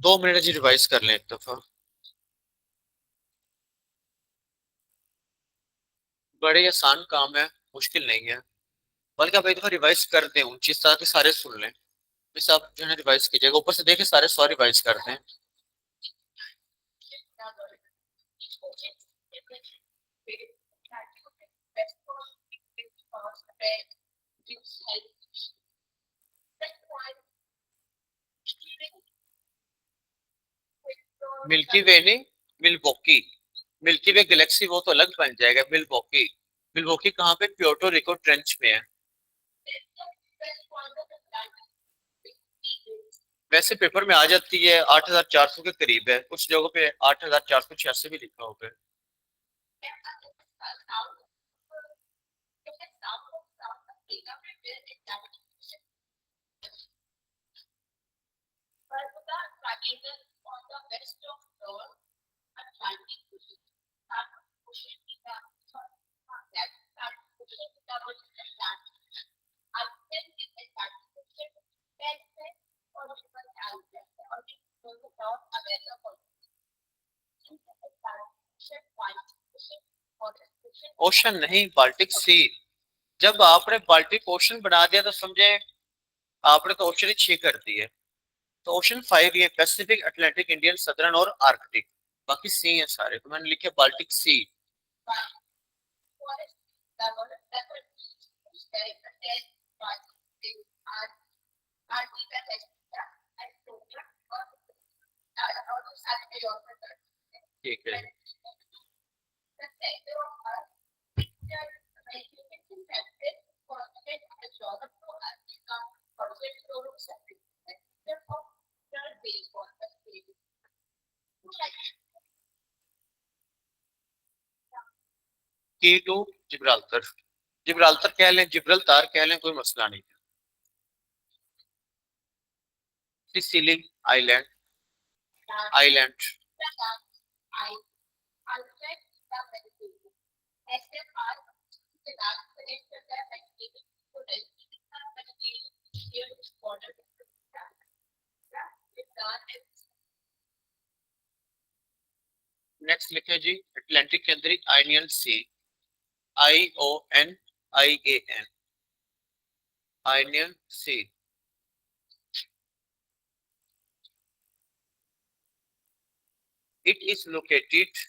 2 minute जी, revise कर लें एक दफा। बड़े आसान काम है, मुश्किल नहीं है। बल्कि आप एक दफा रिवाइज कर दें उन चीज ताकि सारे सुन लें। इस आप जो है रिवाइज कीजिएगा, ऊपर से देखे सारे सौ रिवाइज कर दें। मिल्की वे नहीं, मिल्वॉकी। मिल्की वे गैलेक्सी वो तो अलग बन जाएगा। मिल्वॉकी, मिल्वॉकी कहाँ पे? प्योर्टो रिको ट्रेंच में है। वैसे पेपर में आ जाती है, 8,400 के करीब है, कुछ जगहों पे 8,486 भी लिखा होगा। ओशन नहीं, बाल्टिक सी। जब आपने बाल्टिक ओशन बना दिया तो समझे आपने तो ओशन ही 6 कर दी है। तो ओशन 5 ये पैसिफिक, अटलांटिक, इंडियन, सदर्न और आर्कटिक। बाकी सी है सारे, तो मैंने लिखे बाल्टिक सी। ठीक है। की टू जिब्राल्टर। जिब्राल्टर कह लें, जिब्राल्टार कह लें, कोई मसला नहीं। Sicily island. आइलैंड। नेक्स्ट लिखे जी, अटलांटिक के अंदर Ionian Sea. IONIAN, Ionian Sea. It is located.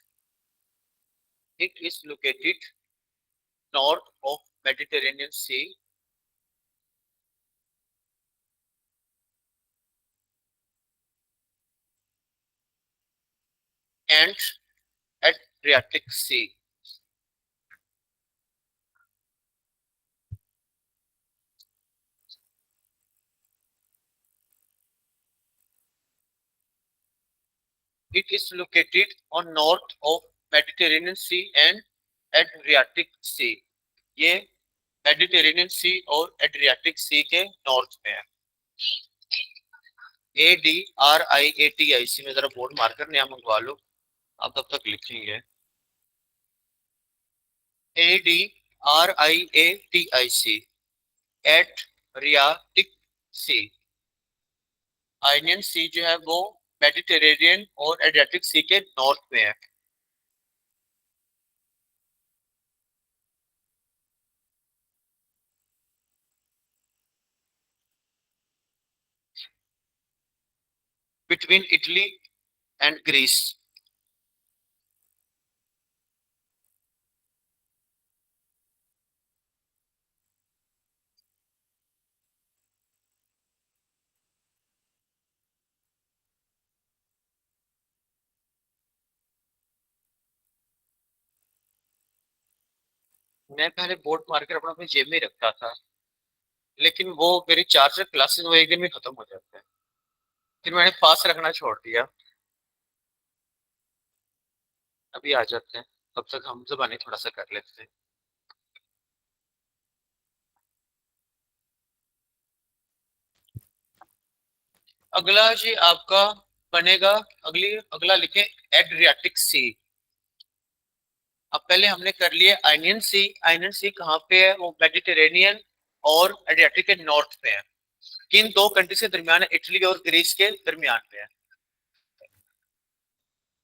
It is located north of Mediterranean Sea and Adriatic Sea. It is located on north of Mediterranean Sea and Adriatic Sea. ये Mediterranean सी और Adriatic सी के north में है। ADRIATIC में जरा board marker नया मंगवा लो, आप तब तक लिखेंगे। ADRIATIC, एड्रियाटिक सी। आयनियन सी जो है वो मेडिटेरेनियन और एड्रियाटिक सी के नॉर्थ में है। Between Italy and Greece. मैं पहले बोर्ड मार्कर अपना अपनी जेब में ही रखता था, लेकिन वो मेरी 4 क्लासेस वो एक दिन में खत्म हो जाते हैं, फिर मैंने पास रखना छोड़ दिया। अभी आ जाते हैं, तब तक हम ज़बानी थोड़ा सा कर लेते हैं। अगला जी आपका बनेगा, अगला लिखें एड्रियाटिक सी। अब पहले हमने कर लिया आयनियन सी। आयनियन सी कहाँ पे है? वो मेडिटेरेनियन और एड्रियाटिक के नॉर्थ पे है। किन दो कंट्री के दरमियान है? इटली और ग्रीस के दरमियान पे है।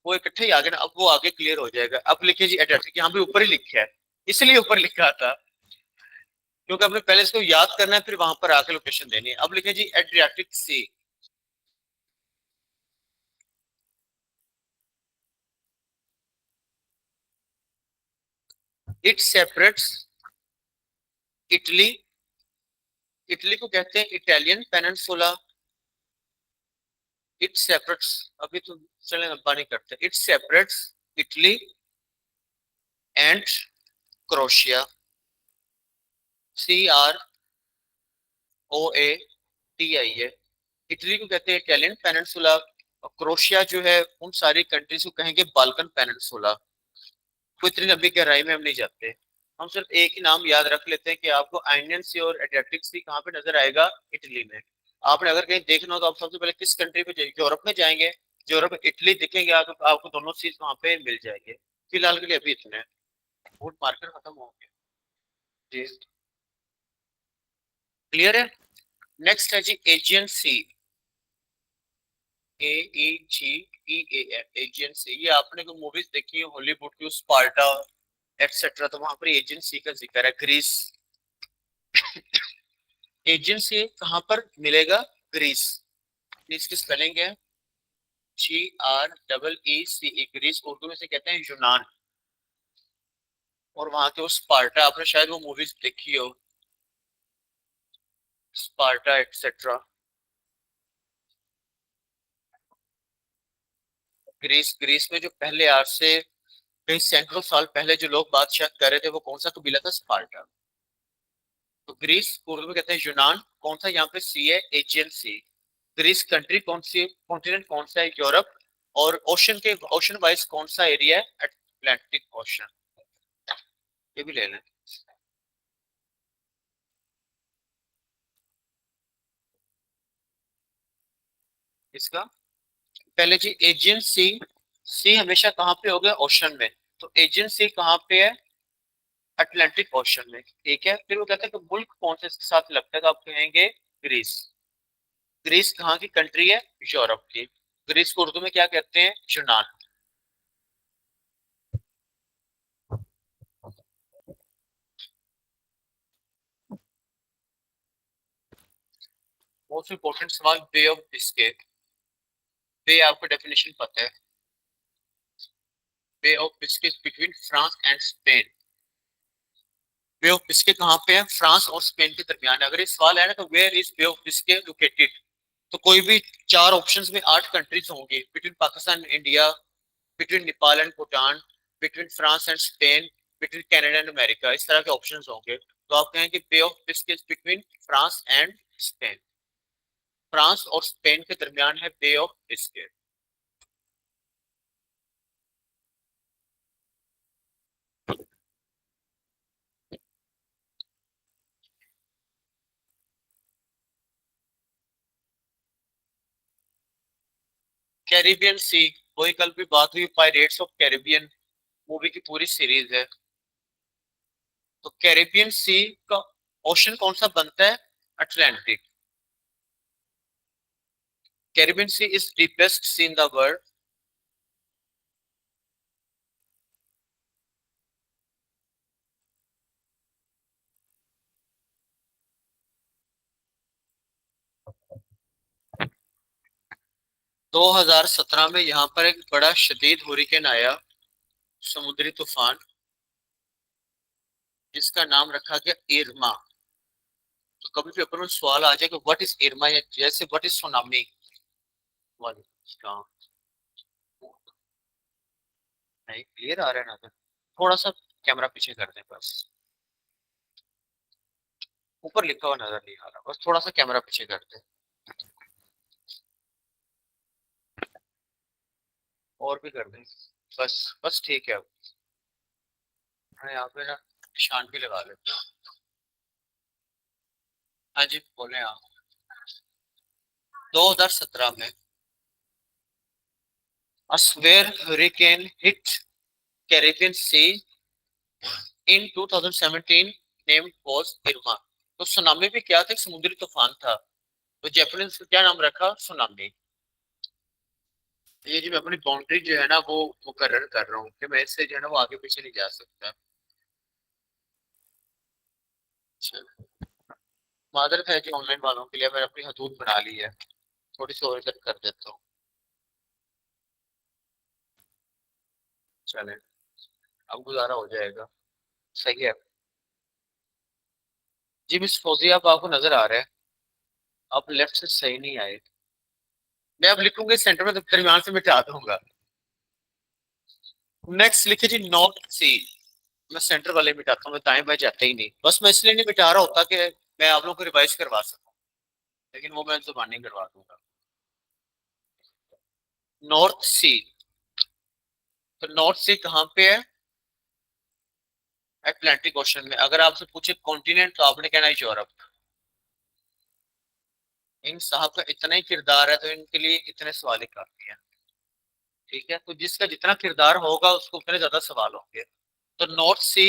वो इकट्ठे ही आ गए ना, अब वो आगे क्लियर हो जाएगा। अब लिखिए जी एड्रियाटिक, यहाँ पे ऊपर ही लिखा है, इसलिए ऊपर लिखा था क्योंकि आपने पहले इसको याद करना है फिर वहां पर आके लोकेशन देनी है। अब लिखिए जी Adriatic Sea. It separates Italy, Italy को कहते हैं इटालियन पेनिनसुला। इट सेपरेट्स, अभी तो चले लंबा नहीं करते, it separates Italy and crochet. CROATI है। इटली को कहते हैं इटालियन पेनिनसुला, और क्रोशिया जो है उन सारी कंट्रीज को कहेंगे बाल्कन पेनिनसुला। कोई इतनी लंबी गहराई में हम नहीं जाते, हम सिर्फ एक ही नाम याद रख लेते हैं कि आपको आइनियन सी और एड्रियाटिक सी कहाँ पे नजर आएगा, इटली में। आपने अगर कहीं देखना हो तो आप सबसे पहले किस कंट्री पे जाएंगे, यूरोप में जाएंगे, यूरोप में इटली दिखेंगे आपको, आपको दोनों चीज वहां पे मिल जाएंगे। फिलहाल के लिए अभी इतने, फूड मार्केट खत्म हो गया जी। क्लियर है। नेक्स्ट है जी एजियन सी। AEGEAN, एजियन सी। ये आपने कोई मूवीज देखी है हॉलीवुड की, स्पार्टा एटसेट्रा, तो वहां पर एजियन सी का जिक्र है। ग्रीस, एजियन सी कहाँ पर मिलेगा, ग्रीस। ग्रीस की स्पेलिंग है GREECE, ग्रीस उर्दू में से कहते हैं यूनान। और वहां के वो स्पार्टा, आपने शायद वो मूवीज देखी हो, स्पार्टा एटसेट्रा। ग्रीस, ग्रीस में जो पहले आज से कई सैकड़ों साल पहले जो लोग बादशाह कर रहे थे वो कौन सा कबीला था, स्पार्टा। तो ग्रीस उर्दू में कहते हैं यूनान, कौन सा यहाँ पे सी है, एजियन सी। ग्रीस कंट्री कौन सी, कॉन्टिनेंट कौन सा है, यूरोप। और ओशन के, ओशन वाइज कौन सा एरिया है, अटलांटिक ओशन। ये भी ले लें इसका। पहले जी एजियन सी, सी हमेशा कहाँ पे हो गया, ओशन में। तो एजियन सी कहाँ पे है, अटलांटिक ओशन में, ठीक है। फिर वो कहते हैं कि मुल्क कौन से इसके साथ लगता है, तो आप कहेंगे ग्रीस। ग्रीस कहाँ की कंट्री है, यूरोप की। ग्रीस को उर्दू में क्या कहते हैं, यूनान। मोस्ट इंपोर्टेंट सवाल, बे ऑफ बिस्किट। बे आपको डेफिनेशन पता है, Bay of Biscuit between France and Spain. Bay of Biscuit कहाँ पे है, फ्रांस और स्पेन के दरमियान है। अगर ये सवाल है ना तो where is Bay of Biscuit located, तो कोई भी चार ऑप्शंस में 8 कंट्रीज होंगी, between Pakistan and India, between Nepal and Bhutan, between France and Spain, between Canada and America, इस तरह के ऑप्शंस होंगे। तो आप कहेंगे Bay of Biscuit between France and Spain, France और स्पेन के दरमियान है Bay of Biscuit. Caribbean Sea, वही कल भी बात हुई, पायरेट्स ऑफ कैरिबियन मूवी की पूरी सीरीज है। तो कैरिबियन सी का ओशन कौन सा बनता है, Atlantic. Caribbean Sea is deepest sea in the world. 2017 में यहाँ पर एक बड़ा शदीद हुरिकेन आया, समुद्री तूफान, जिसका नाम रखा गया इरमा। तो कभी पेपर में सवाल आ जाए कि व्हाट इज इरमा, या जैसे व्हाट इज सुनामी। नहीं क्लियर आ रहा है ना, थोड़ा सा कैमरा पीछे कर दें बस, ऊपर लिखा हुआ नजर नहीं आ रहा, बस थोड़ा सा कैमरा पीछे कर दें। और भी कर दें, बस बस ठीक है। अब मैं यहाँ पे ना निशान भी लगा लेते हैं। हाँ जी बोले आप। 2017 में a severe hurricane hit Caribbean Sea in 2017 named was Irma। तो सुनामी भी क्या था, एक समुद्री तूफान था, तो जापानीज का क्या नाम रखा, सुनामी। ये जो मैं अपनी बाउंड्री जो है ना वो मुकर्रर कर रहा हूँ कि मैं इससे जो है ना वो आगे पीछे नहीं जा सकता। अच्छा, मादरत है कि ऑनलाइन वालों के लिए मैंने अपनी हदूद बना ली है। थोड़ी सी और इधर कर देता हूँ। चले, अब गुजारा हो जाएगा। सही है। जी मिस फौजिया, आप आपको नजर आ रहा है, आप लेफ्ट से सही नहीं आए। मैं अब लिखूंगा इस सेंटर में तो दरमियान से मिटा दूंगा। नेक्स्ट लिखे जी नॉर्थ सी। मैं सेंटर वाले मिटाता हूँ, मैं दाएं बाएं जाता ही नहीं, बस मैं इसलिए नहीं मिटा रहा होता कि मैं आप लोगों को रिवाइज करवा सकूं, लेकिन वो मैं जुबानी करवा दूंगा। नॉर्थ सी। तो नॉर्थ सी कहाँ पे है? अटलांटिक ओशन में। अगर आपसे पूछे कॉन्टिनेंट तो आपने कहना है यूरोप। इन साहब का इतना ही किरदार है तो इनके लिए इतने सवाल ही काफी है। ठीक है, तो जिसका जितना किरदार होगा उसको उतने ज्यादा सवाल होंगे। तो नॉर्थ सी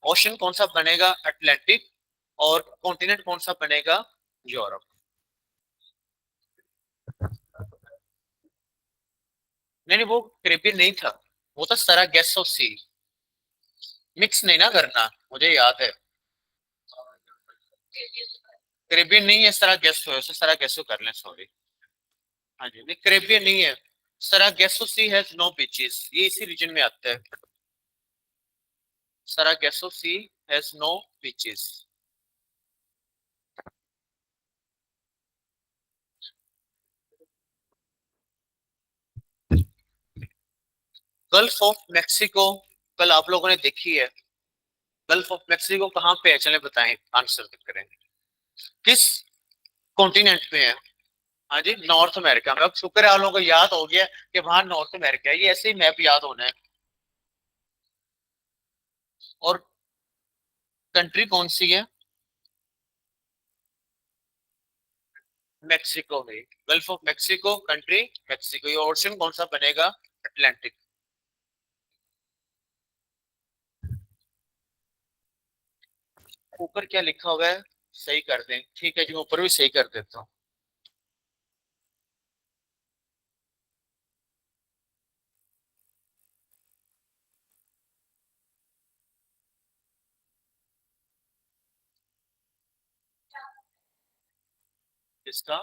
ओशन कौन सा बनेगा? अटलांटिक। और कॉन्टिनेंट कौन सा बनेगा? यूरोप। नहीं नहीं, वो कैरिबियन नहीं था, वो था सरागेसो सी। मिक्स नहीं ना करना, मुझे याद है। कैरिबियन नहीं है, सरागेसो है, उसे सरागेसो कर लें, सॉरी। हाँ जी, नहीं कैरिबियन नहीं है। Sargasso Sea has no beaches, ये इसी रीजन में आता है। Sargasso Sea has no beaches. Gulf of Mexico, कल आप लोगों ने देखी है। गल्फ ऑफ मैक्सिको कहाँ पे है, चले बताएं, आंसर करें। किस कॉन्टिनेंट में है? हाँ जी, नॉर्थ अमेरिका में। अब शुक्र है आप लोगों को याद हो गया कि वहां नॉर्थ अमेरिका है, ये ऐसे ही मैप याद होना है। और कंट्री कौन सी है? मैक्सिको में। Gulf of Mexico country Mexico. ये ओशन कौन सा बनेगा? अटलांटिक। ऊपर क्या लिखा हुआ है सही कर दें, ठीक है जी, मैं ऊपर भी सही कर देता हूँ। इसका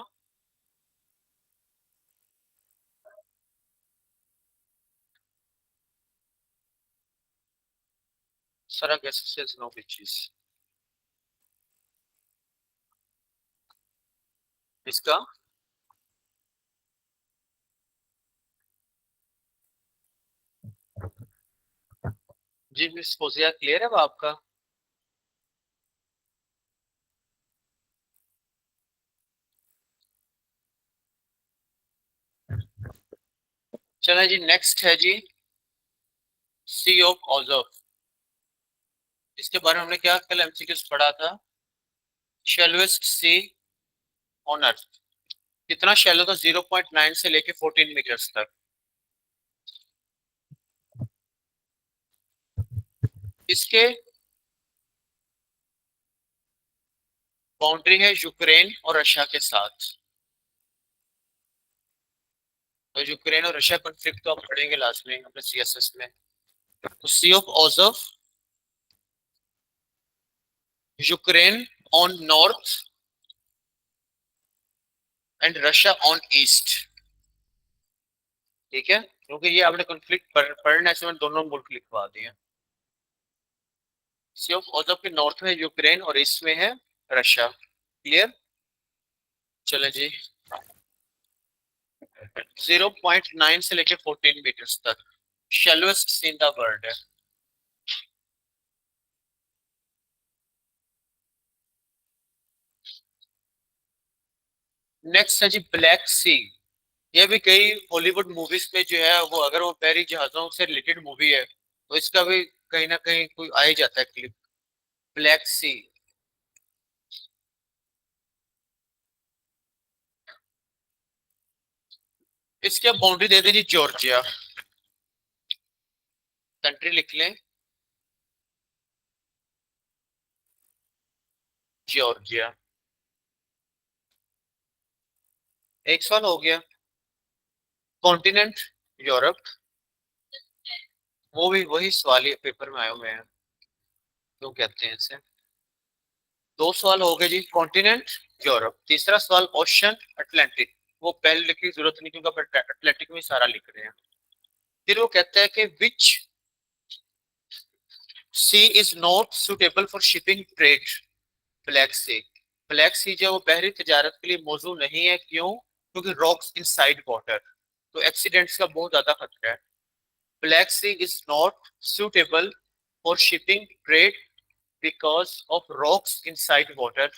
सरागेसो नो बीचेस। इसका जी मिस फोजिया, क्लियर है अब आपका? चला जी, नेक्स्ट है जी सी ऑफ ऑजफ। इसके बारे में हमने क्या कल एमसीक्यूज पढ़ा था? शेलोएस्ट सी ऑन अर्थ। कितना शैलो था? 0.9 से लेके 14 मीटर्स तक। इसके बाउंड्री है यूक्रेन और रशिया के साथ। तो यूक्रेन और रशिया कॉन्फ्लिक्ट तो आप पढ़ेंगे लास्ट में अपने सीएसएस में। तो Sea of Azov, Ukraine on north and Russia on east. ठीक है, क्योंकि ये आपने कॉन्फ्लिक्ट पढ़ने से मैंने दोनों मुल्क लिखवा दिए। सी ऑफ ऑजफ के नॉर्थ में यूक्रेन और ईस्ट में है रशिया। क्लियर? चले जी, 0.9 से लेके 14 मीटर्स तक शैलोएस्ट सी इन द वर्ल्ड है। नेक्स्ट है जी ब्लैक सी। ये भी कई हॉलीवुड मूवीज में जो है वो, अगर वो बहरी जहाजों से रिलेटेड मूवी है तो इसका भी कहीं ना कहीं कोई आ ही जाता है क्लिप। ब्लैक सी। इसकी आप बाउंड्री दे दीजिए जॉर्जिया। कंट्री लिख लें जॉर्जिया। एक सवाल हो गया। कॉन्टिनेंट यूरोप, वो भी वही सवाल ये पेपर में आए हुए हैं, क्यों कहते हैं इसे। दो सवाल हो गए जी, कॉन्टिनेंट यूरोप। तीसरा सवाल ओशन अटलांटिक, वो पहले लिखने की जरूरत नहीं क्योंकि आप अटलांटिक में सारा लिख रहे हैं। फिर वो कहता है कि which sea is not suitable for shipping trade, Black Sea. Black Sea जो वो बहरी तजारत के लिए मौजू नहीं है, क्यों? क्योंकि रॉक्स इनसाइड वाटर, तो एक्सीडेंट्स का बहुत ज्यादा खतरा है। Black Sea is not suitable for shipping trade because of rocks inside water,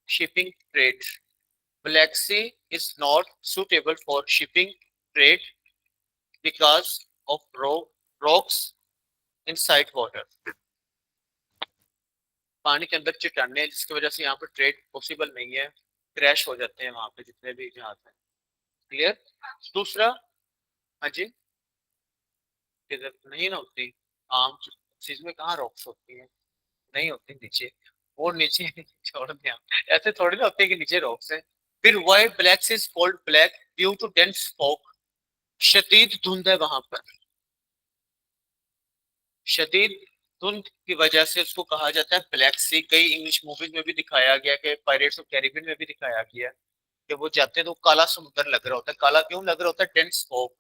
shipping trade. Black Sea is not suitable for shipping trade because of rocks inside water. पानी के अंदर चट्टाने हैं जिसकी वजह से यहाँ पर ट्रेड पॉसिबल नहीं है, क्रैश हो जाते हैं वहां पे जितने भी जहाज हैं। क्लियर? दूसरा, हाँ जी, इधर नहीं ना होती आम चीज में, कहाँ रॉक्स होती है? नहीं होती नीचे, और नीचे छोड़ दिया, ऐसे थोड़ी ना होते हैं कि नीचे रॉक्स है। फिर why Black Sea is called black due to dense fog, शदीद धुंध है वहां पर, शदीद धुंध की वजह से उसको कहा जाता है ब्लैक सी। कई इंग्लिश मूवीज में भी दिखाया गया कि पायरेट्स ऑफ कैरिबियन में भी दिखाया गया कि वो जाते हैं तो काला समुद्र लग रहा होता है। काला क्यों लग रहा होता है? Dense fog.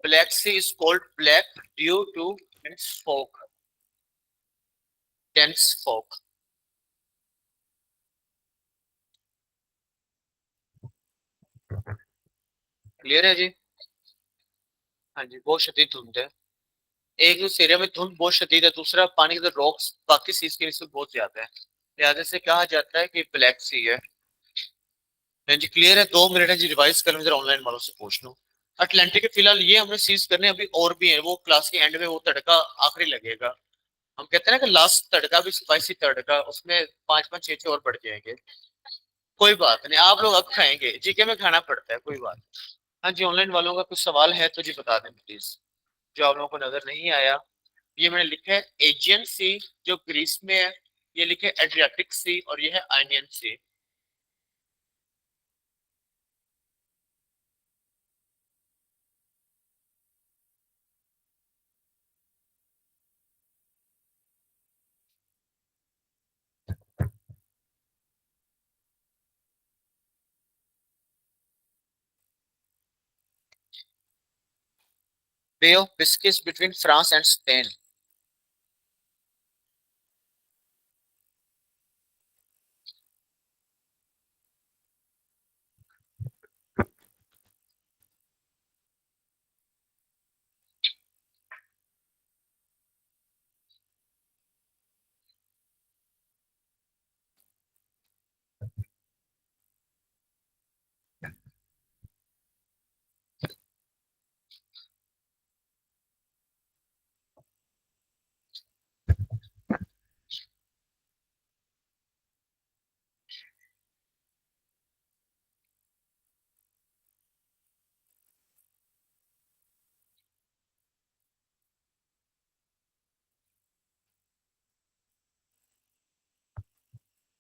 Black Sea is called black due to dense fog, dense fog. Clear है जी? हाँ जी, बहुत शदीद धुंध है। एक उस एरिया में धुंध बहुत शदीद है, दूसरा पानी के रॉक्स बाकी सीज के निस्बत बहुत ज्यादा है, लिहाजा से कहा जाता है कि ब्लैक सी है। हाँ जी, क्लियर है। 2 मिनट है जी, रिवाइज कर जरा ऑनलाइन वालों से पूछ लो। अटलांटिक के फिलहाल ये हमने सीज करने, अभी और भी है, वो क्लास के एंड में वो तड़का आखिरी लगेगा। हम कहते हैं ना कि लास्ट तड़का भी स्पाइसी तड़का, उसमें 5 5 6 6 और बढ़ जाएंगे। कोई बात नहीं, आप लोग अब खाएंगे, जीके में खाना पड़ता है, कोई बात। हाँ जी, ऑनलाइन वालों का कुछ सवाल है तो जी बता दें प्लीज, जो आप लोगों को नजर नहीं आया। ये मैंने लिखा है एजियन सी, जो ग्रीस में है। ये लिखे एड्रियाटिक सी, और ये है Ionian Sea. Bay of Biscuits between France and Spain.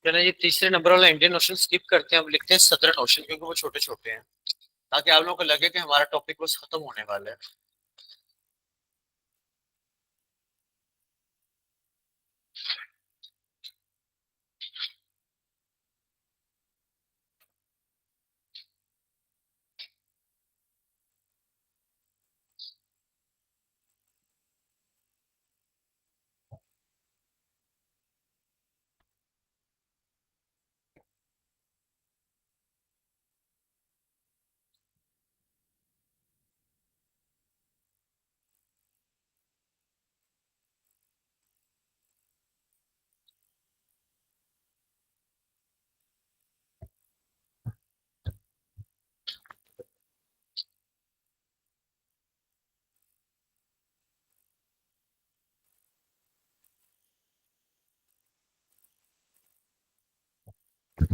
चलो ये तीसरे नंबर वाला इंडियन ओशन स्किप करते हैं, अब लिखते हैं सदर्न ओशन, क्योंकि वो छोटे छोटे हैं, ताकि आप लोगों को लगे कि हमारा टॉपिक बस खत्म होने वाला है।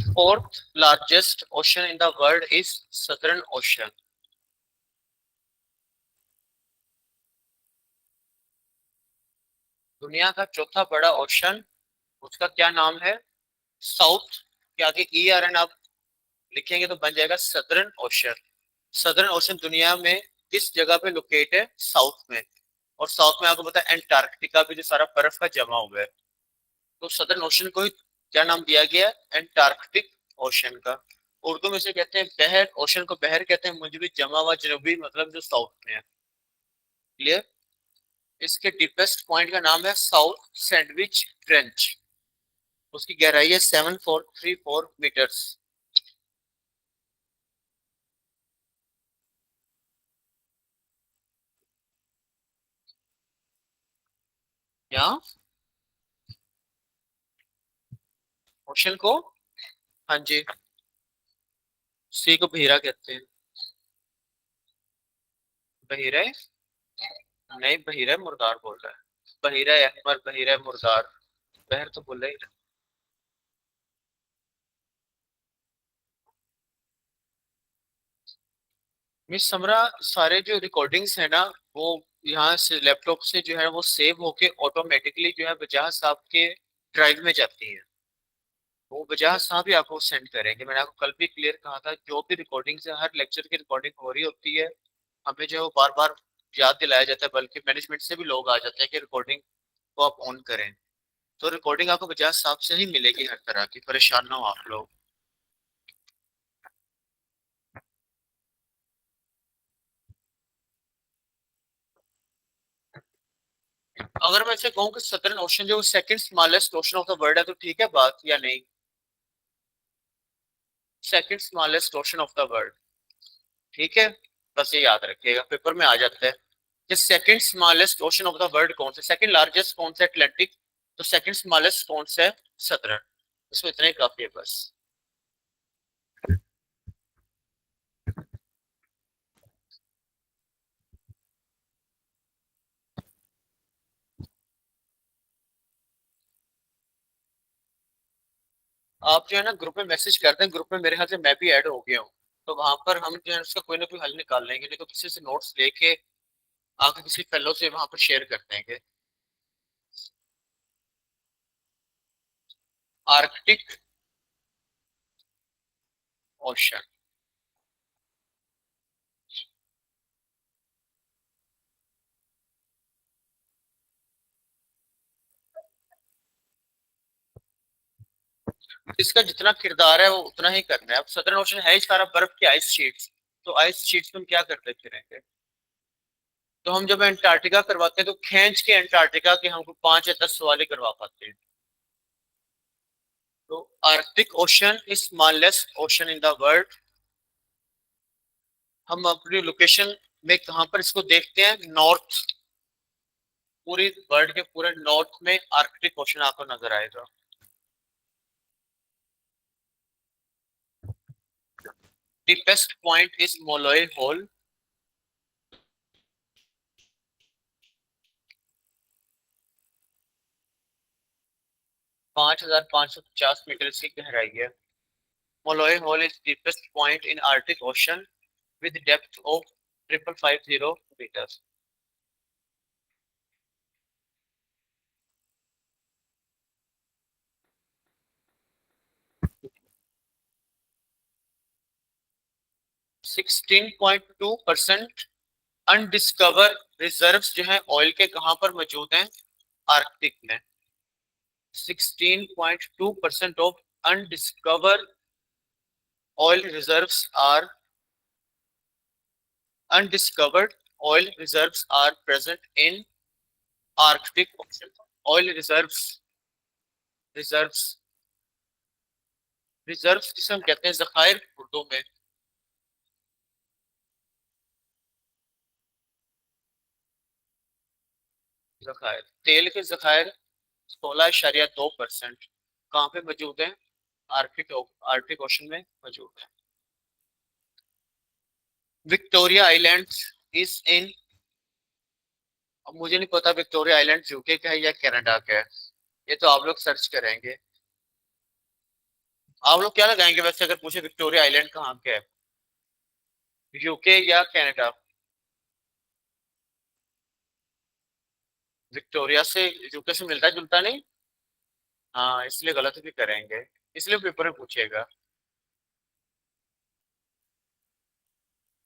Fourth largest ocean in the world is southern ocean. दुनिया का चौथा बड़ा ओशन उसका क्या नाम है? साउथ के आगे ई आर एन आप लिखेंगे तो बन जाएगा सदर्न ओशन। सदर्न ओशन दुनिया में किस जगह पे लोकेट है? साउथ में। और साउथ में आपको पता है एंटार्क्टिका भी जो सारा बर्फ का जमा हुआ है। तो सदर्न ओशन को ही क्या नाम दिया गया? एंटार्क्टिक ओशन का। उर्दू में से कहते हैं बहर, ओशन को बहर कहते हैं, मुझे भी जमा हुआ जनूबी मतलब जो साउथ में है। क्लियर? इसके डीपेस्ट पॉइंट का नाम है साउथ सैंडविच ट्रेंच। उसकी गहराई है 7434 मीटर्स। यहाँ ओशन को, हाँ जी, सी को बहीरा कहते हैं। बहीरा है? नहीं, बहीरा है मुर्दार बोल रहा है। बहीरा है अहमर, बहीरा है मुर्दार। बहर तो बोल रही है। मिस समरा, सारे जो रिकॉर्डिंग्स है ना, वो यहाँ से लैपटॉप से जो है वो सेव होके ऑटोमेटिकली जो है वजाहत साहब के ड्राइव में जाती है। वो वजाहत साहब ही आपको सेंड करेंगे। मैंने आपको कल भी क्लियर कहा था, जो भी रिकॉर्डिंग से हर लेक्चर की रिकॉर्डिंग हो रही होती है, हमें जो है वो बार बार याद दिलाया जाता है, बल्कि मैनेजमेंट से भी लोग आ जाते हैं कि रिकॉर्डिंग को आप ऑन करें। तो रिकॉर्डिंग आपको वजाहत साहब से ही मिलेगी, हर तरह की परेशान ना हो आप लोग। अगर मैं ऐसे कहूँ कि सदर्न ओशन जो second smallest ocean of the world है, तो ठीक है बात या नहीं? Second smallest ocean of the world, ठीक है। बस ये याद रखिएगा, पेपर में आ जाता है कि second smallest ocean of the world कौन सा, सेकंड लार्जेस्ट कौन सा, अटलांटिक। तो सेकंड स्मॉलेस्ट कौन सा है? सदर्न। इसमें इतना ही काफी है बस। आप जो है ना ग्रुप में मैसेज करते हैं, ग्रुप में मेरे ख्याल से मैं भी ऐड हो गया हूँ। तो वहां पर हम जो है उसका कोई ना कोई हल निकाल लेंगे, नहीं तो किसी से नोट्स लेके आगे किसी फेलो से वहां पर शेयर कर देंगे। Arctic ocean. इसका जितना किरदार है वो उतना ही करना है। अब सदर्न ओशन है ही सारा बर्फ की आइस शीट्स। तो आइस शीट्स में हम क्या करते फिरेंगे? तो हम जब एंटार्क्टिका करवाते हैं तो खींच के एंटार्क्टिका के हमको 5 या 10 सवाल ही करवा पाते हैं। तो Arctic ocean is smallest ocean in the world. हम अपनी लोकेशन में कहां पर इसको देखते हैं? नॉर्थ। पूरी वर्ल्ड के पूरे नॉर्थ में आर्कटिक ओशन आपको नजर आएगा। Deepest point is Molloy Hole. 5550 metre इसकी गहराई है। Molloy Hole is deepest point in Arctic Ocean with depth of 5550 meters. 16.2% undiscover reserves जो है ऑयल के कहां पर मौजूद हैं? आर्कटिक में। 16.2% of undiscover oil reserves are undiscovered oil reserves are present in Arctic Ocean. Oil reserves, reserves, reserves जिसे हम कहते हैं जखायर उर्दू में। जखायर, तेल के जखायर 16.2% कहाँ पे मौजूद है? आर्कटिक, आर्कटिक ओशन में मौजूद है। विक्टोरिया आइलैंड इज इन, अब मुझे नहीं पता विक्टोरिया आइलैंड यूके का है या कनाडा का है। ये तो आप लोग सर्च करेंगे। आप लोग क्या लगाएंगे वैसे अगर पूछे विक्टोरिया आइलैंड कहाँ का है? यूके या कनाडा? विक्टोरिया से यूके से मिलता जुलता नहीं? हाँ, इसलिए गलत भी करेंगे, इसलिए पेपर में पूछेगा।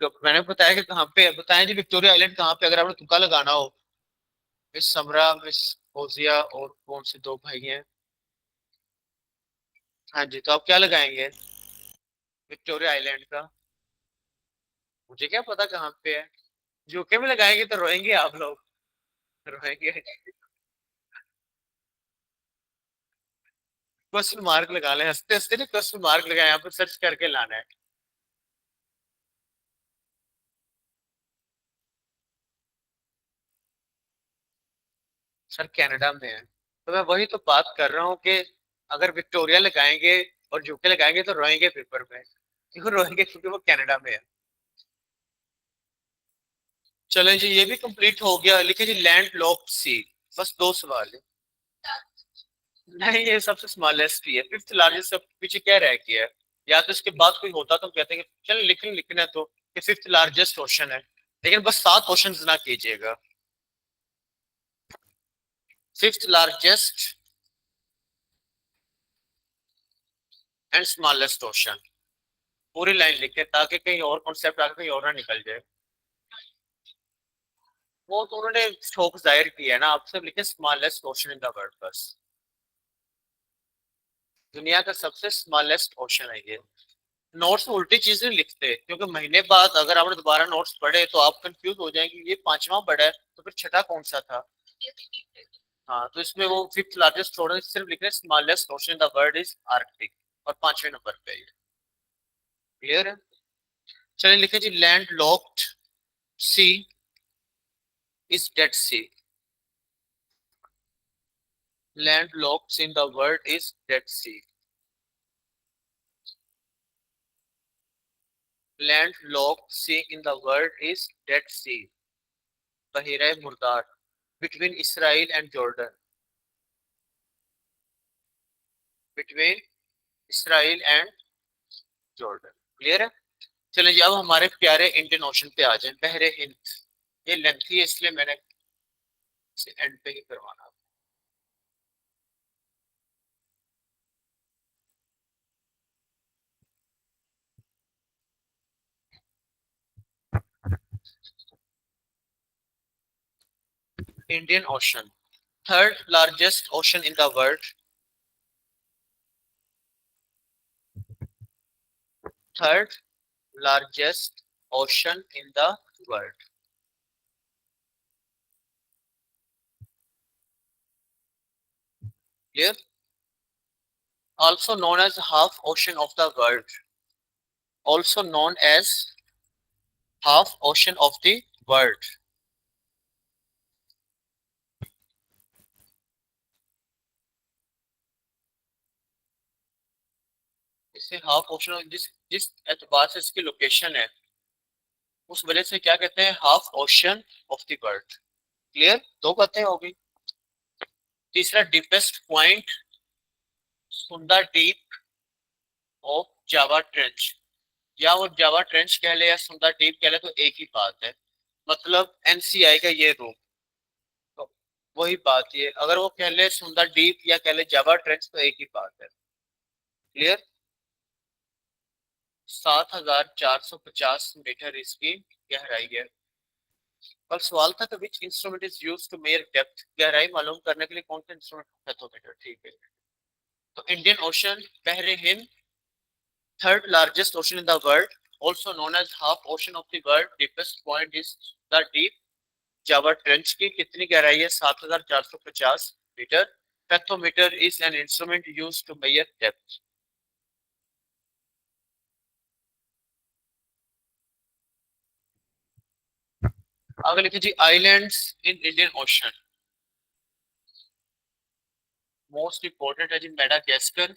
तो मैंने बताया कि कहाँ पे बताया जी, विक्टोरिया आइलैंड कहाँ पे, अगर आपने तुक्का लगाना हो। मिस समरा, मिस फौजिया, और कौन से दो भाई हैं? हाँ जी, तो आप क्या लगाएंगे? विक्टोरिया आइलैंड का। मुझे क्या पता कहाँ पे है। यूके में लगाएंगे तो रोएंगे आप लोग, रोएंगे। क्वेश्चन मार्क लगा लें, हंसते हंसते ना क्वेश्चन मार्क लगाए, यहाँ पे सर्च करके लाना है। सर कनाडा में है। तो मैं वही तो बात कर रहा हूँ कि अगर विक्टोरिया लगाएंगे और यूके लगाएंगे तो रोएंगे पेपर में। क्यों रोएंगे? क्योंकि वो कनाडा में है। चलें जी, ये भी कंप्लीट हो गया। लिखिए जी, लैंड लॉक्ड सी। बस दो सवाल है। नहीं, ये सबसे स्मॉलेस्ट ही है, फिफ्थ लार्जेस्ट। सब पीछे क्या रह गया है? या तो इसके बाद कोई होता तो हम कहते हैं कि चल लिखना है तो कि फिफ्थ लार्जेस्ट ओशन है। लेकिन बस सात ओशन ना कीजिएगा। Fifth largest and smallest ocean, पूरी लाइन लिखे ताकि कहीं और कॉन्सेप्ट आगे कहीं और ना निकल जाए। वो तो उन्होंने शौक जाहिर किया है ना, आप सब लिखे smallest ocean in the world बस। दुनिया का सबसे स्मॉलेस्ट ओशन है ये। नोट्स में उल्टी चीजें लिखते, क्योंकि महीने बाद अगर आपने दोबारा नोट्स पढ़े तो आप कंफ्यूज हो जाएंगे, ये पांचवा पढ़ा है तो फिर छठा कौन सा था। हाँ, तो इसमें वो फिफ्थ लार्जेस्ट छोड़ सिर्फ लिख रहे smallest ocean in the world is Arctic, और पांचवें नंबर पे ये। क्लियर है? चलिए लिखे जी, landlocked sea is Dead Sea. Landlocked in the world is Dead Sea. Landlocked sea in the world is Dead Sea. बहीरा मुर्दार, between Israel and Jordan. Between Israel and Jordan. Clear है? चलिए जी, अब हमारे प्यारे Indian ocean पे आ जाए, बहरे हिंद। ये लेंथी है इसलिए मैंने इसे एंड पे ही करवाना। Indian ocean, third largest ocean in the world. Third largest ocean in the world. Clear? also known as half ocean of the world, also known as half ocean of the world। इसे half ocean, जिस जिस एतबार से इसकी location है उस वजह से क्या कहते हैं, half ocean of the world. Clear? दो बातें हो गई। तीसरा, deepest point Sunda deep of Java trench. या वो जावा ट्रेंच कह ले या सुंदा डीप कह ले तो एक ही बात है। मतलब एनसीआई का ये रूम, तो वही बात ये, अगर वो कह ले सुंदा डीप या कह ले जावा ट्रेंच तो एक ही बात है। क्लियर? 7450 मीटर इसकी गहराई है। कल सवाल था कि which instrument is used to measure depth, गहराई मालूम करने के लिए कौन सा इंस्ट्रूमेंट? मेथोमीटर। ठीक है। तो इंडियन ओशन, बहरे Hind, third largest ocean in the world, also known as half ocean of the world, deepest point is the deep। Java trench की कितनी गहराई है? 7450 metre. Fathometer is an instrument used to measure depth. आगे लिखिए जी, islands in Indian Ocean. Most important है जी Madagascar,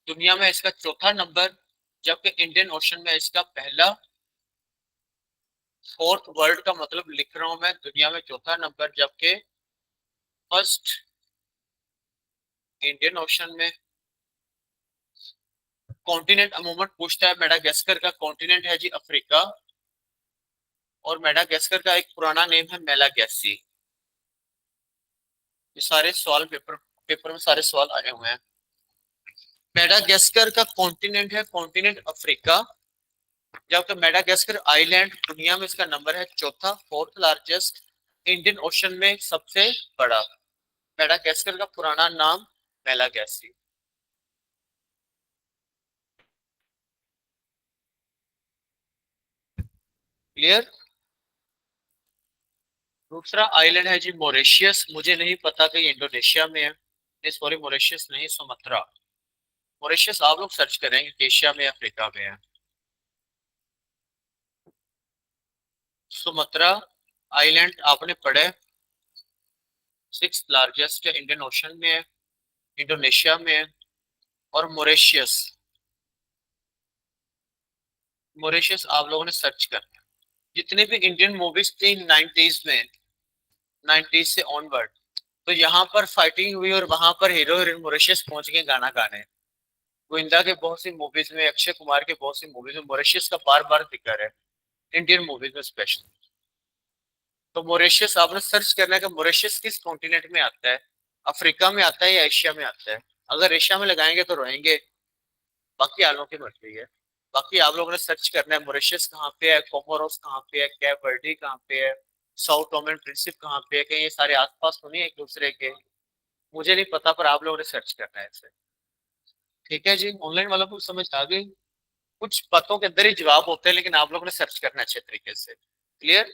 दुनिया में इसका चौथा नंबर, जबकि इंडियन ओशन में इसका पहला। फोर्थ वर्ल्ड का मतलब लिख रहा हूं मैं, दुनिया में चौथा नंबर, जबकि फर्स्ट इंडियन ओशन में। कॉन्टिनेंट अमूमन पूछता है, मेडागास्कर का कॉन्टिनेंट है जी अफ्रीका, और मेडागास्कर का एक पुराना नेम है मेलागैसी। ये सारे सवाल पेपर पेपर में सारे सवाल आए हुए हैं। मेडागास्कर का कॉन्टिनेंट है कॉन्टिनेंट अफ्रीका, जबकि मेडागास्कर आइलैंड दुनिया में इसका नंबर है चौथा, फोर्थ लार्जेस्ट, इंडियन ओशन में सबसे बड़ा। मेडागास्कर का पुराना नाम मेलागैसी। क्लियर। दूसरा आइलैंड है जी मॉरिशियस, मुझे नहीं पता कि इंडोनेशिया में है, नहीं सॉरी मॉरिशियस नहीं, सुमात्रा। मॉरिशियस आप लोग सर्च करेंगे एशिया में अफ्रीका में है। सुमात्रा आइलैंड आपने पढ़े, सिक्स लार्जेस्ट इंडियन ओशन में है, इंडोनेशिया में है। और मॉरिशियस, मॉरिशियस आप लोगों ने सर्च करना। जितने भी इंडियन मूवीज थी 90s में, 90s से ऑनवर्ड, तो यहाँ पर फाइटिंग हुई और वहां पर हीरो हीरोइन मॉरिशियस पहुंच गए गाना गाने। गोविंदा के बहुत सी मूवीज में, अक्षय कुमार के बहुत सी मूवीज में मॉरिशियस का बार बार जिक्र है, इंडियन मूवीज में स्पेशली। तो मॉरिशियस आपने सर्च करना है कि मॉरिशियस किस कॉन्टिनेंट में आता है, अफ्रीका में आता है या एशिया में आता है। अगर एशिया में लगाएंगे तो रोएंगे, बाकी आलों की मर्जी है। बाकी आप लोगों ने सर्च करना है मॉरिशस कहाँ पे है, कोमोरोस कहाँ पे है, कैप वर्डे कहाँ पे है, साउथ टोमन प्रिंसिप कहाँ पे है, कहीं ये सारे आसपास तो नहीं है एक दूसरे के। मुझे नहीं पता, पर आप लोगों ने सर्च करना है इसे। ठीक है जी, ऑनलाइन वालों को समझ आ गई। कुछ पतों के अंदर ही जवाब होते हैं, लेकिन आप लोगों ने सर्च करना है अच्छे तरीके से। क्लियर।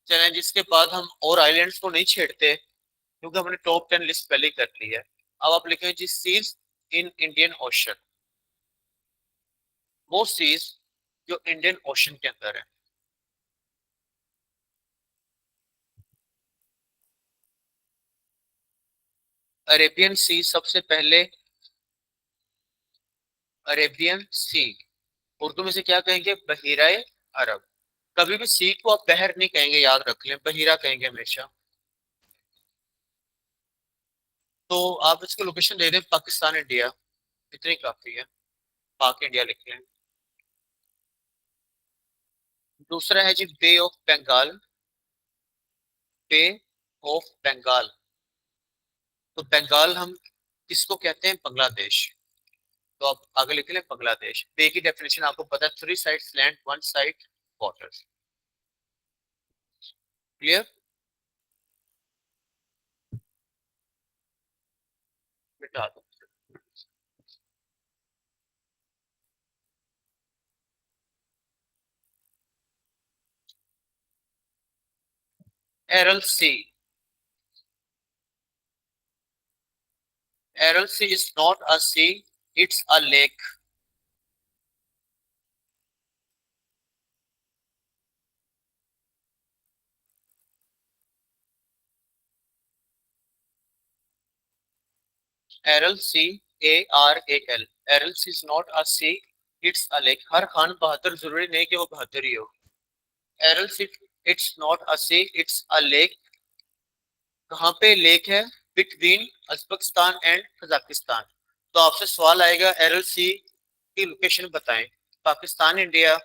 चलें जिसके बाद हम और आइलैंड्स को नहीं छेड़ते, क्योंकि हमने टॉप 10 लिस्ट पहले ही कर ली है। अब आप लिखें जी सीज इन इंडियन ओशन, वो सीज जो इंडियन ओशन के अंदर है। अरेबियन सी सबसे पहले, अरेबियन सी उर्दू में से क्या कहेंगे, बहीराए अरब। कभी भी सी को आप बहर नहीं कहेंगे, याद रख लें, बहीरा कहेंगे हमेशा। तो आप इसको लोकेशन दे दें पाकिस्तान इंडिया, इतनी काफी है, पाक इंडिया लिख लें। दूसरा है जी Bay of Bengal, Bay of Bengal. तो बंगाल हम किसको कहते हैं, बांग्लादेश। तो आप आगे लिख लें बांग्लादेश। बे की डेफिनेशन आपको पता है, three sides land one side water. Clear. मिटा दो। Aral Sea, Aral Sea is not a sea, it's a lake. Aral Sea, ARAL, Aral Sea is not a sea, it's a lake. हर खान बहादुर जरूरी नहीं कि वो बहादुर ही हो। Aral Sea, it's not a sea, it's a lake. कहाँ पे लेक है, बिटवीन अजबकिस्तान एंड कजाकिस्तान। तो आपसे सवाल आएगा एरल सी की लोकेशन बताएं, Pakistan India,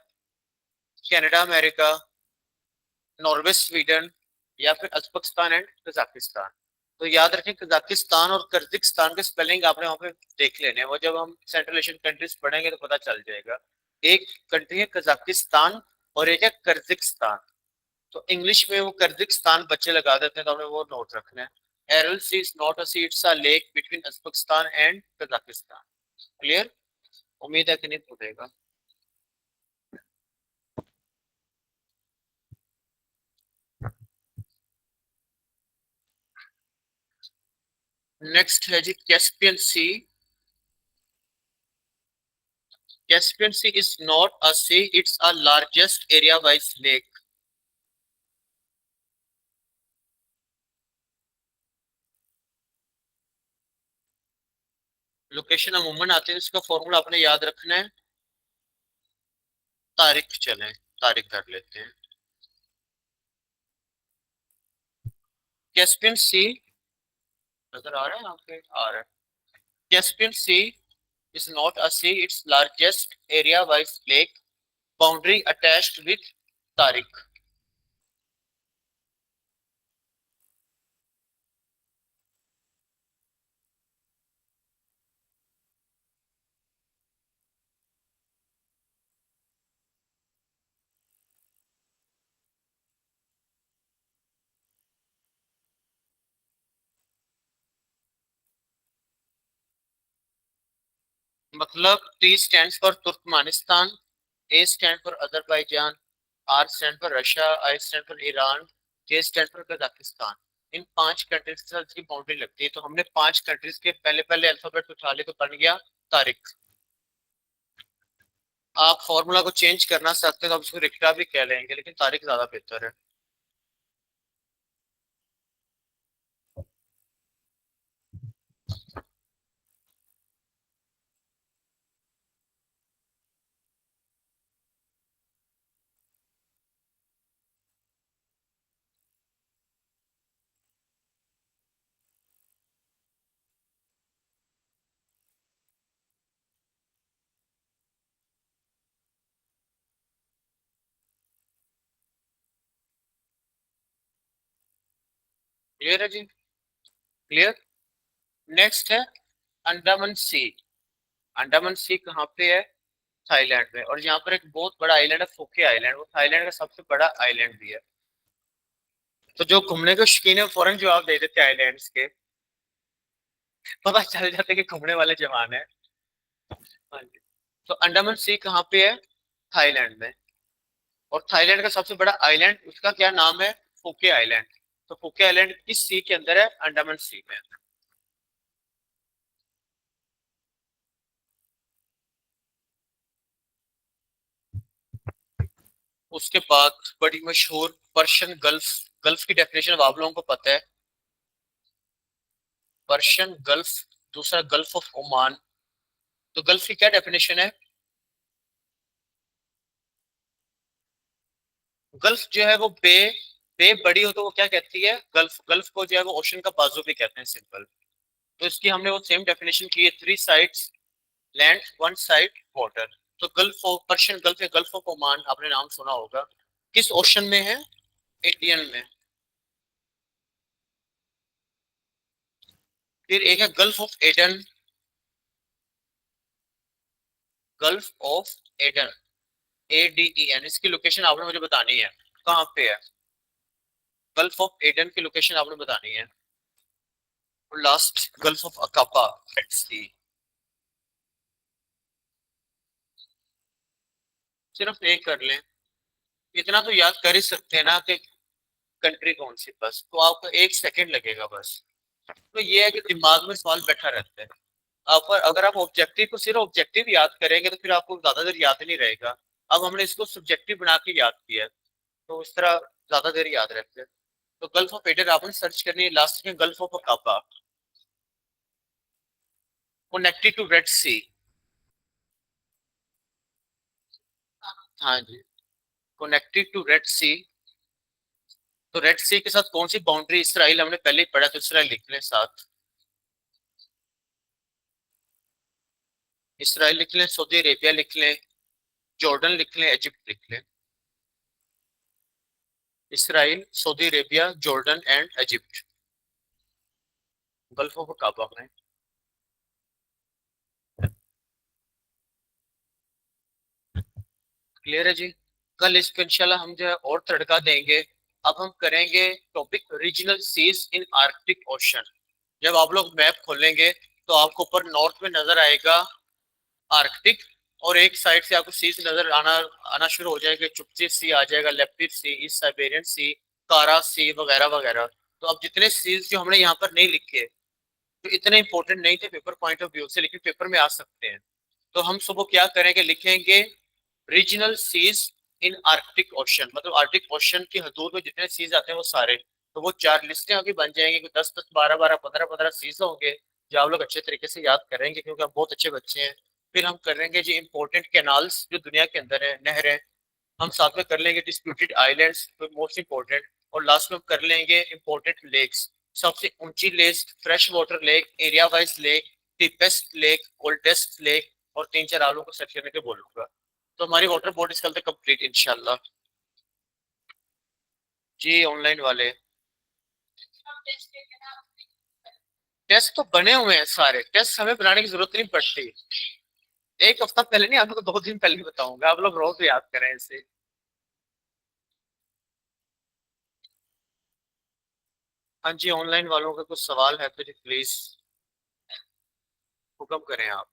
Canada America, Norway Sweden, या फिर अजबकिस्तान एंड कजाकिस्तान। तो याद रखें कजाकिस्तान और कर्जिस्तान के स्पेलिंग आपने वहां पे देख लेने हैं, वो जब हम सेंट्रल एशियन कंट्रीज पढ़ेंगे तो पता चल जाएगा। एक कंट्री है कजाकिस्तान और एक है कर्जिस्तान। तो इंग्लिश में वो कर्जिस्तान बच्चे लगा देते हैं, तो हमें वो नोट रखना है। Aral Sea is not a sea, it's a lake between Uzbekistan and Kazakhstan. Clear. उम्मीद है कि नहीं भूलेगा। नेक्स्ट है जी Caspian Sea. Caspian Sea is not a sea, it's a largest area wise lake. Location अमूमन आती है, इसका फॉर्मूला आपने याद रखना है। तारीख चलें, तारीख कर लेते हैं। कैस्पियन सी, नजर आ रहा है आपके, आ रहा है। Caspian Sea is not a sea, its largest area-wise lake, boundary attached with Tariq. मतलब T stand for Turkmenistan, A stand for Azerbaijan, R stand for Russia, I stand for Iran, J stand for Kazakhstan. इन 5 countries के साथ इसकी boundary लगती है, तो हमने 5 countries के पहले पहले अल्फाबेट उठा लिए तो बन गया तारिक। आप फॉर्मूला को चेंज करना चाहते हैं तो आप उसको रिक्टा भी कह लेंगे, लेकिन तारिक ज्यादा बेहतर है। क्लियर है जी? क्लियर। नेक्स्ट है अंडमान सी। अंडमान सी कहाँ पे है? थाईलैंड में। और यहाँ पर एक बहुत बड़ा आइलैंड है फोके आइलैंड, वो थाईलैंड का सबसे बड़ा आइलैंड भी है। तो जो घूमने के शौकीन है फौरन जवाब दे देते हैं आइलैंड्स के, पता चल जाता है कि घूमने वाले जवान है। हाँ जी। तो अंडमान सी कहाँ पे है? थाईलैंड में। और थाईलैंड का सबसे बड़ा आइलैंड उसका क्या नाम है? फुके आइलैंड। तो फुके आइलैंड किस सी के अंदर है? अंडमान सी में। उसके बाद बड़ी मशहूर पर्शियन गल्फ। गल्फ की डेफिनेशन आप लोगों को पता है। पर्शियन गल्फ, दूसरा गल्फ ऑफ ओमान। तो गल्फ की क्या डेफिनेशन है? गल्फ जो है वो बे, बे बड़ी हो तो वो क्या कहती है? गल्फ। गल्फ को जो है वो ओशन का बाजू भी कहते हैं, सिंपल। तो इसकी हमने वो सेम डेफिनेशन की है, 3 साइड्स लैंड, 1 साइड वाटर। तो गल्फ ऑफ पर्शियन गल्फ या गल्फ ऑफ ओमान आपने नाम सुना होगा, किस ओशन में है? इंडियन में। फिर एक है Gulf of Aden. Gulf of Aden, ADEN। इसकी लोकेशन आपने मुझे बतानी है, कहाँ पे है? गल्फ ऑफ एडन की लोकेशन आपने बतानी है। और last Gulf of Aqaba, Red Sea. सिर्फ एक कर लें, इतना तो याद कर ही सकते हैं ना कि कंट्री कौन सी, बस तो आपको 1 सेकंड लगेगा बस। तो ये है कि दिमाग में सवाल बैठा रहता है। आप अगर आप ऑब्जेक्टिव को सिर्फ ऑब्जेक्टिव याद करेंगे तो फिर आपको ज्यादा देर याद नहीं रहेगा। अब हमने इसको सब्जेक्टिव बना के याद किया है, तो इस तरह ज्यादा देर याद रहते हैं। तो गल्फ ऑफ एडन आपने सर्च करनी है, लास्ट में Gulf of Aqaba, connected to Red Sea. हाँ जी, कनेक्टेड टू रेड सी। तो रेड सी के साथ कौन सी बाउंड्री? इसराइल हमने पहले ही पढ़ा, तो इसराइल लिख लें साथ। इसराइल लिख लें, सऊदी अरेबिया लिख लें, जॉर्डन लिख लें, इजिप्ट लिख लें। Israel, Saudi Arabia, Jordan and Egypt, gulf of अकाबा में। क्लियर है जी? कल इसको इंशाल्लाह हम जो है और तड़का देंगे। अब हम करेंगे टॉपिक रीजनल सीज इन आर्कटिक ओशन। जब आप लोग मैप खोलेंगे तो आपको ऊपर नॉर्थ में नजर आएगा आर्कटिक, और एक साइड से आपको सीज नजर आना आना शुरू हो जाएगा, चुपची सी आ जाएगा, लेप्टिव सी, ईस्ट साइबेरियन सी, कारा सी वगैरह वगैरह। तो अब जितने सीज जो हमने यहाँ पर नहीं लिखे, तो इतने इंपॉर्टेंट नहीं थे पेपर पॉइंट ऑफ व्यू से, लेकिन पेपर में आ सकते हैं। तो हम सुबह क्या करेंगे, लिखेंगे रीजनल सीज इन आर्कटिक ओशन, मतलब आर्कटिक ओशन की हदूद में जितने सीज आते हैं वो सारे। तो वो 4 लिस्टें आगे बन जाएंगी, 10 10, 12 12, 15 15 सीज होंगे, जो आप लोग अच्छे तरीके से याद करेंगे क्योंकि हम बहुत अच्छे बच्चे हैं। फिर हम करेंगे जी इंपॉर्टेंट कैनाल्स जो दुनिया के अंदर है, नहरें। हम साथ में कर लेंगे डिस्प्यूटेड आइलैंड्स, मोस्ट इंपॉर्टेंट। और लास्ट में हम कर लेंगे इंपॉर्टेंट लेक्स। सबसे ऊंची lake, fresh water lake, area wise lake, deepest lake, oldest lake, और 3 4 आलू को सर्च करने के बोलूंगा। तो हमारी वाटर बोर्ड इस कल तक कंप्लीट इंशाल्लाह। जी ऑनलाइन वाले टेस्ट तो बने हुए हैं, सारे टेस्ट हमें बनाने की जरूरत नहीं पड़ती। एक हफ्ता पहले नहीं, आपको 2 दिन पहले बताऊंगा, आप लोग रोज याद करें इसे। हाँ जी, ऑनलाइन वालों का कुछ सवाल है तो जी प्लीज हुक्म करें आप।